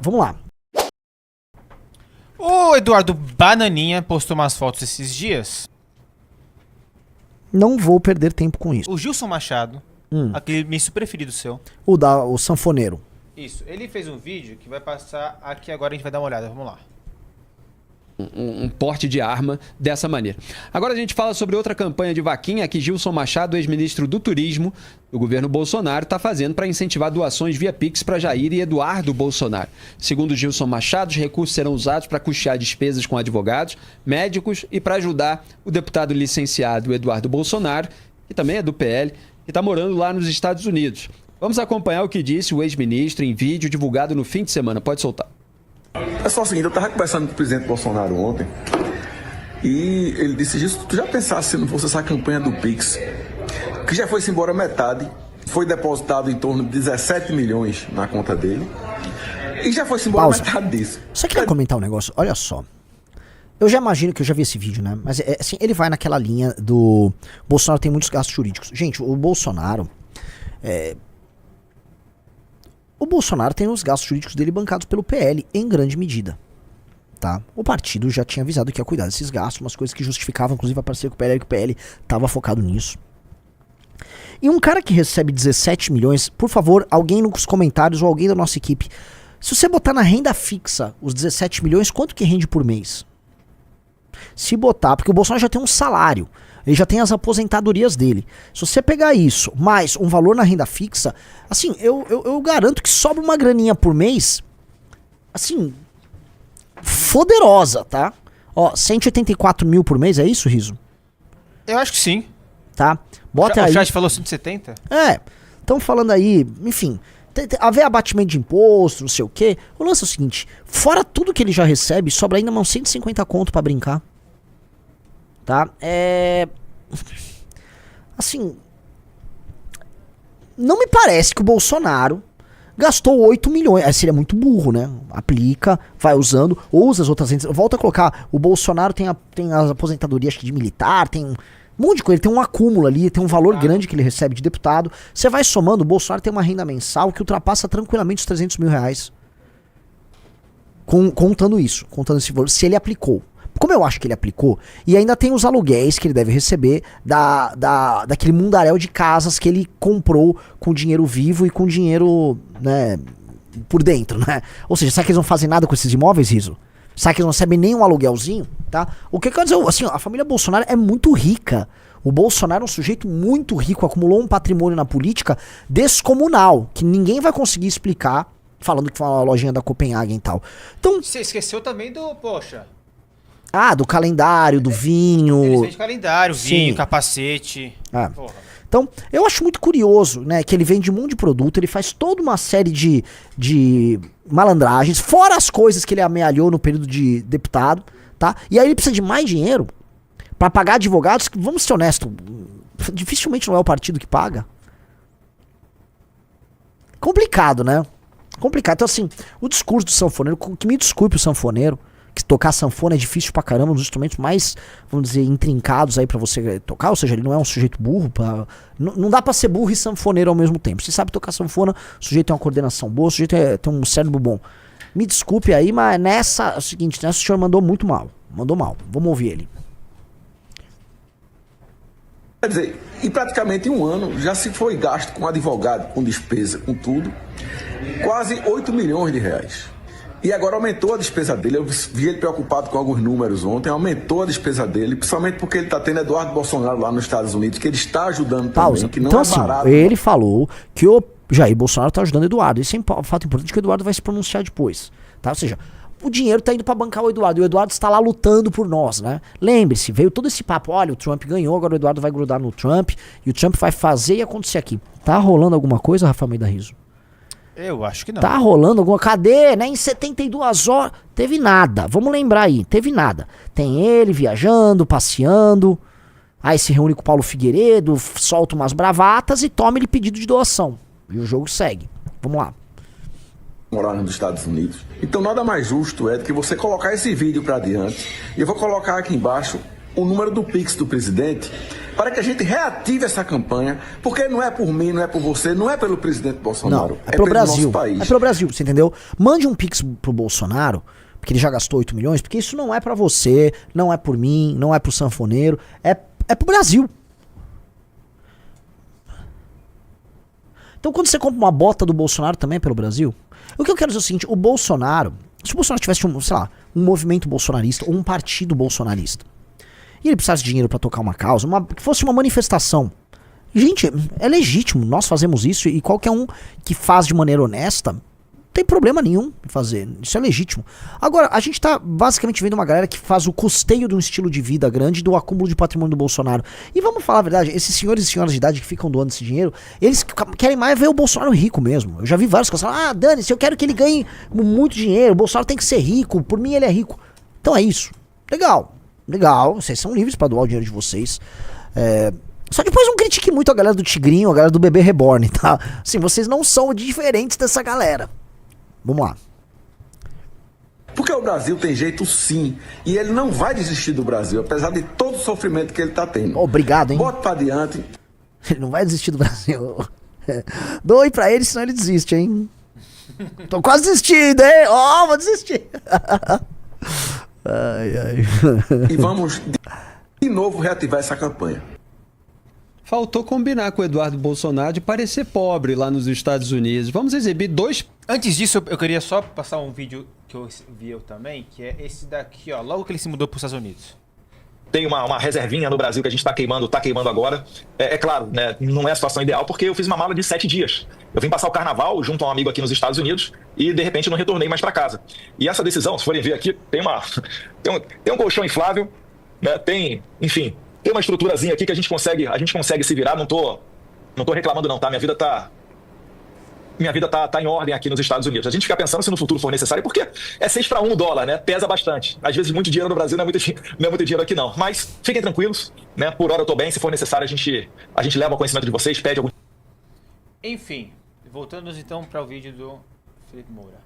Vamos lá. O Eduardo Bananinha postou umas fotos esses dias. Não vou perder tempo com isso. O Gilson Machado, aquele ministro preferido seu. O sanfoneiro. Isso, ele fez um vídeo que vai passar aqui agora, a gente vai dar uma olhada, vamos lá. Um porte de arma dessa maneira. Agora a gente fala sobre outra campanha de vaquinha que Gilson Machado, ex-ministro do Turismo do governo Bolsonaro, está fazendo para incentivar doações via Pix para Jair e Eduardo Bolsonaro. Segundo Gilson Machado, os recursos serão usados para custear despesas com advogados, médicos e para ajudar o deputado licenciado Eduardo Bolsonaro, que também é do PL, que está morando lá nos Estados Unidos. Vamos acompanhar o que disse o ex-ministro em vídeo divulgado no fim de semana. Pode soltar. É só o seguinte, eu estava conversando com o presidente Bolsonaro ontem e ele disse, Gilson, tu já pensaste se não fosse essa campanha do Pix, que já foi-se embora metade, foi depositado em torno de 17 milhões na conta dele e já foi-se embora metade disso. Você quer comentar um negócio? Olha só. Eu já imagino que eu já vi esse vídeo, né? Mas assim, ele vai naquela linha do... Bolsonaro tem muitos gastos jurídicos. Gente, o Bolsonaro... O Bolsonaro tem os gastos jurídicos dele bancados pelo PL, em grande medida, tá? O partido já tinha avisado que ia cuidar desses gastos, umas coisas que justificavam, inclusive, a parceria com o PL, que o PL estava focado nisso. E um cara que recebe 17 milhões, por favor, alguém nos comentários ou alguém da nossa equipe, se você botar na renda fixa os 17 milhões, quanto que rende por mês? Se botar, porque o Bolsonaro já tem um salário, ele já tem as aposentadorias dele. Se você pegar isso, mais um valor na renda fixa, assim, eu garanto que sobra uma graninha por mês, assim, foderosa, tá? Ó, 184 mil por mês, é isso, Riso? Eu acho que sim. Tá? Bota aí. O chat falou 170? Estão falando aí, enfim, haver abatimento de imposto, não sei o quê. O lance é o seguinte, fora tudo que ele já recebe, sobra ainda uns 150 conto pra brincar. Tá? Assim, não me parece que o Bolsonaro gastou 8 milhões. Aí seria muito burro, né? Aplica, vai usando, ou usa as outras entes. Volta a colocar, o Bolsonaro tem as aposentadorias de militar, tem um monte de coisa, ele tem um acúmulo ali, tem um valor grande que ele recebe de deputado. Você vai somando, o Bolsonaro tem uma renda mensal que ultrapassa tranquilamente os 300 mil reais. Contando isso, contando esse valor, se ele aplicou. Como eu acho que ele aplicou, e ainda tem os aluguéis que ele deve receber daquele mundaréu de casas que ele comprou com dinheiro vivo e com dinheiro, né, por dentro, né? Ou seja, será que eles não fazem nada com esses imóveis, Riso? Será que eles não recebem nem um aluguelzinho, tá? O que eu quero dizer, assim, a família Bolsonaro é muito rica. O Bolsonaro é um sujeito muito rico, acumulou um patrimônio na política descomunal, que ninguém vai conseguir explicar, falando que foi uma lojinha da Copenhagen e tal. Então, você esqueceu também do, poxa... do calendário, do vinho. Ele vende calendário, vinho, Sim. capacete. Porra. Então, eu acho muito curioso, né, que ele vende um monte de produto, ele faz toda uma série de malandragens, fora as coisas que ele amealhou no período de deputado, tá? E aí ele precisa de mais dinheiro pra pagar advogados, que, vamos ser honestos, dificilmente não é o partido que paga. Complicado, né? Complicado. Então, assim, o discurso do sanfoneiro, que me desculpe o sanfoneiro, que tocar sanfona é difícil pra caramba, um dos instrumentos mais, vamos dizer, intrincados aí pra você tocar, ou seja, ele não é um sujeito burro, não dá pra ser burro e sanfoneiro ao mesmo tempo. Se sabe tocar sanfona, o sujeito tem uma coordenação boa, o sujeito tem um cérebro bom. Me desculpe aí, mas é o seguinte, nessa o senhor mandou muito mal, vamos ouvir ele. Quer dizer, em praticamente um ano já se foi gasto com advogado, com despesa, com tudo, quase 8 milhões de reais. E agora aumentou a despesa dele, eu vi ele preocupado com alguns números ontem, aumentou a despesa dele, principalmente porque ele está tendo Eduardo Bolsonaro lá nos Estados Unidos, que ele está ajudando também, que não então, é assim, barato. Ele falou que o Jair Bolsonaro está ajudando o Eduardo, isso é um fato importante que o Eduardo vai se pronunciar depois, tá? Ou seja, o dinheiro está indo para bancar o Eduardo, e o Eduardo está lá lutando por nós, né? Lembre-se, veio todo esse papo, olha, o Trump ganhou, agora o Eduardo vai grudar no Trump, e o Trump vai fazer e acontecer aqui. Tá rolando alguma coisa, Rafael Meida Riso? Eu acho que não. Tá rolando alguma... Cadê? Né? Em 72 horas... Teve nada. Vamos lembrar aí. Teve nada. Tem ele viajando, passeando. Aí se reúne com o Paulo Figueiredo, solta umas bravatas e toma ele pedido de doação. E o jogo segue. Vamos lá. Morar nos Estados Unidos. Então nada mais justo é do que você colocar esse vídeo para diante. E eu vou colocar aqui embaixo o número do Pix do presidente para que a gente reative essa campanha, porque não é por mim, não é por você, não é pelo presidente Bolsonaro, Não, é pelo Brasil. nosso país. É pelo Brasil, você entendeu? Mande um pix pro Bolsonaro, porque ele já gastou 8 milhões, porque isso não é pra você, não é por mim, não é pro sanfoneiro, é pro Brasil. Então quando você compra uma bota do Bolsonaro também é pelo Brasil. O que eu quero dizer é o seguinte, o Bolsonaro, se o Bolsonaro tivesse um movimento bolsonarista ou um partido bolsonarista, e ele precisasse de dinheiro pra tocar uma causa, que fosse uma manifestação, gente, é legítimo, nós fazemos isso e qualquer um que faz de maneira honesta, não tem problema nenhum em fazer, isso é legítimo. Agora, a gente tá basicamente vendo uma galera que faz o custeio de um estilo de vida grande do acúmulo de patrimônio do Bolsonaro. E vamos falar a verdade, esses senhores e senhoras de idade que ficam doando esse dinheiro, eles querem mais ver o Bolsonaro rico mesmo. Eu já vi vários caras falando, dane-se, eu quero que ele ganhe muito dinheiro, o Bolsonaro tem que ser rico, por mim ele é rico. Então é isso. Legal, vocês são livres pra doar o dinheiro de vocês. Só depois não critique muito a galera do Tigrinho, a galera do Bebê Reborn, tá? Assim, vocês não são diferentes dessa galera. Vamos lá. Porque o Brasil tem jeito sim, e ele não vai desistir do Brasil, apesar de todo o sofrimento que ele tá tendo. Obrigado, hein? Bote pra diante. Ele não vai desistir do Brasil. Doe pra ele, senão ele desiste, hein? Tô quase desistindo, hein? Vou desistir. E vamos de novo reativar essa campanha. Faltou combinar com o Eduardo Bolsonaro de parecer pobre lá nos Estados Unidos. Vamos exibir dois... Antes disso, eu queria só passar um vídeo que eu vi também, que é esse daqui, ó, logo que ele se mudou para os Estados Unidos. Tem uma reservinha no Brasil que a gente tá queimando agora. É claro, né, não é a situação ideal, porque eu fiz uma mala de 7 dias. Eu vim passar o carnaval junto a um amigo aqui nos Estados Unidos e, de repente, não retornei mais para casa. E essa decisão, se forem ver aqui, tem um colchão inflável, né, tem uma estruturazinha aqui que a gente consegue se virar. Não tô reclamando não, tá? Minha vida tá em ordem aqui nos Estados Unidos. A gente fica pensando se no futuro for necessário, porque é 6 para 1 o dólar, né? Pesa bastante. Às vezes muito dinheiro no Brasil não é muito dinheiro aqui não. Mas fiquem tranquilos, né? Por hora eu tô bem, se for necessário a gente leva ao conhecimento de vocês, pede algum... Enfim, voltando então para o vídeo do Felipe Moura.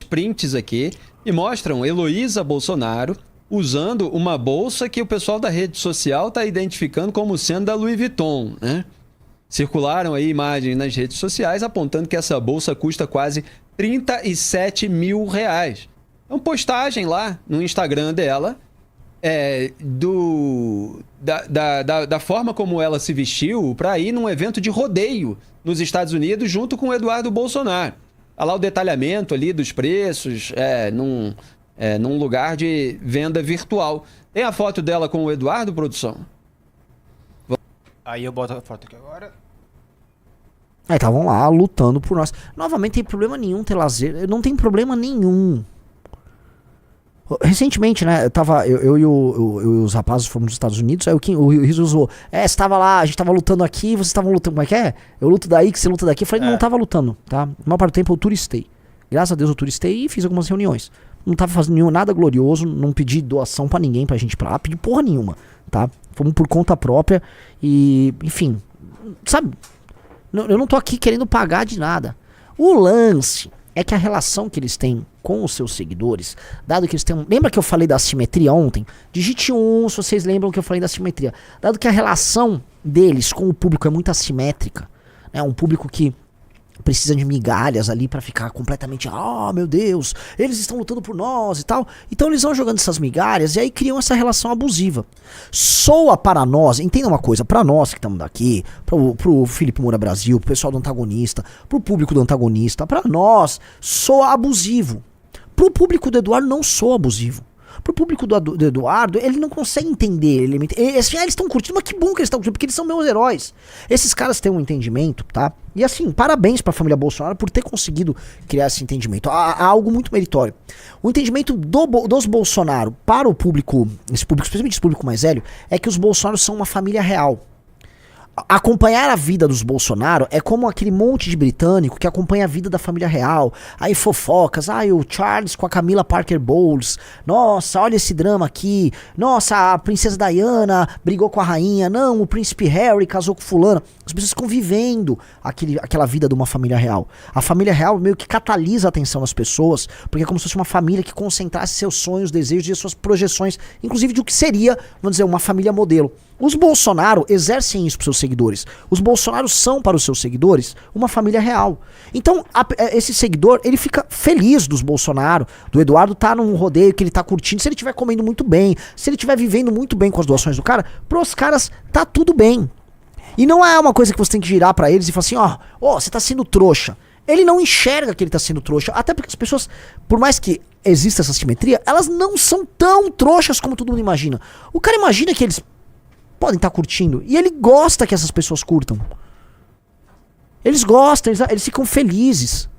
Prints aqui e mostram Heloísa Bolsonaro usando uma bolsa que o pessoal da rede social está identificando como sendo da Louis Vuitton, né? Circularam aí imagens nas redes sociais apontando que essa bolsa custa quase 37 mil reais. Então, postagem lá no Instagram dela, da forma como ela se vestiu para ir num evento de rodeio nos Estados Unidos junto com o Eduardo Bolsonaro. Olha lá o detalhamento ali dos preços, num lugar de venda virtual. Tem a foto dela com o Eduardo, produção? Aí eu boto a foto aqui agora. Aí estavam lá lutando por nós. Novamente, tem problema nenhum ter lazer. Não tem problema nenhum. Recentemente, né, eu e os rapazes fomos nos Estados Unidos, aí o Riso usou, você tava lá, a gente tava lutando aqui, vocês estavam lutando, como é que é? Eu luto daí, que você luta daqui. Eu falei, não tava lutando, tá? A maior parte do tempo eu turistei. Graças a Deus eu turistei e fiz algumas reuniões. Não tava fazendo nada glorioso, não pedi doação pra ninguém pra gente ir pra lá, pedi porra nenhuma, tá? Fomos por conta própria e, enfim, sabe? Eu não tô aqui querendo pagar de nada. O lance é que a relação que eles têm com os seus seguidores, dado que eles têm... Lembra que eu falei da assimetria ontem? Digite 1 se vocês lembram que eu falei da assimetria. Dado que a relação deles com o público é muito assimétrica, né? Um público que precisa de migalhas ali pra ficar completamente, meu Deus, eles estão lutando por nós e tal. Então eles vão jogando essas migalhas e aí criam essa relação abusiva. Soa para nós, entenda uma coisa, pra nós que estamos daqui, pro Felipe Moura Brasil, pro pessoal do antagonista, pro público do antagonista, pra nós soa abusivo. Pro público do Eduardo não soa abusivo. Pro público do Eduardo, ele não consegue entender. Eles estão curtindo, mas que bom que eles estão curtindo, porque eles são meus heróis. Esses caras têm um entendimento, tá? E assim, parabéns pra família Bolsonaro por ter conseguido criar esse entendimento. Há algo muito meritório. O entendimento dos Bolsonaro para o público, esse público, especialmente esse público mais velho, é que os Bolsonaros são uma família real. acompanhar a vida dos Bolsonaro é como aquele monte de britânico que acompanha a vida da família real. Aí fofocas, o Charles com a Camila Parker Bowles. Nossa, olha esse drama aqui. Nossa, a princesa Diana brigou com a rainha. Não, o príncipe Harry casou com fulano. As pessoas ficam vivendo aquela vida de uma família real. A família real meio que catalisa a atenção das pessoas, porque é como se fosse uma família que concentrasse seus sonhos, desejos e suas projeções, inclusive de o que seria, vamos dizer, uma família modelo. Os Bolsonaro exercem isso para seus seguidores. Os Bolsonaro são para os seus seguidores uma família real. Então, esse seguidor, ele fica feliz dos Bolsonaro, do Eduardo tá num rodeio que ele tá curtindo, se ele estiver comendo muito bem, se ele estiver vivendo muito bem com as doações do cara, pros caras tá tudo bem. E não é uma coisa que você tem que girar para eles e falar assim, você tá sendo trouxa. Ele não enxerga que ele tá sendo trouxa, até porque as pessoas, por mais que exista essa simetria, elas não são tão trouxas como todo mundo imagina. O cara imagina que eles podem estar curtindo. E ele gosta que essas pessoas curtam. Eles gostam, eles ficam felizes.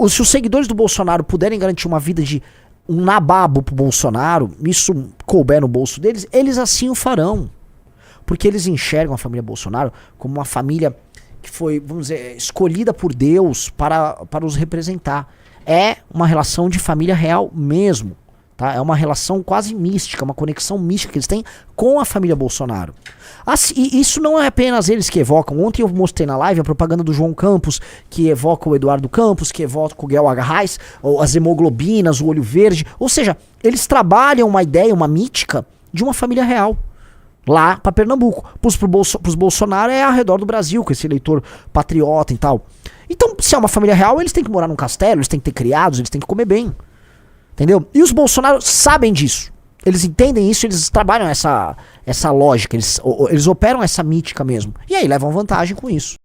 Se os seguidores do Bolsonaro puderem garantir uma vida de um nababo pro Bolsonaro, isso couber no bolso deles, eles assim o farão. Porque eles enxergam a família Bolsonaro como uma família que foi, vamos dizer, escolhida por Deus para os representar. É uma relação de família real mesmo. Tá? É uma relação quase mística, uma conexão mística que eles têm com a família Bolsonaro. E isso não é apenas eles que evocam. Ontem eu mostrei na live a propaganda do João Campos, que evoca o Eduardo Campos, que evoca o Guel Arraes, as hemoglobinas, o olho verde. Ou seja, eles trabalham uma ideia, uma mítica de uma família real. Lá para Pernambuco. Pros Bolsonaro é ao redor do Brasil, com esse eleitor patriota e tal. Então, se é uma família real, eles têm que morar num castelo, eles têm que ter criados, eles têm que comer bem. Entendeu? E os Bolsonaro sabem disso. Eles entendem isso, eles trabalham essa lógica, eles operam essa mítica mesmo. E aí levam vantagem com isso.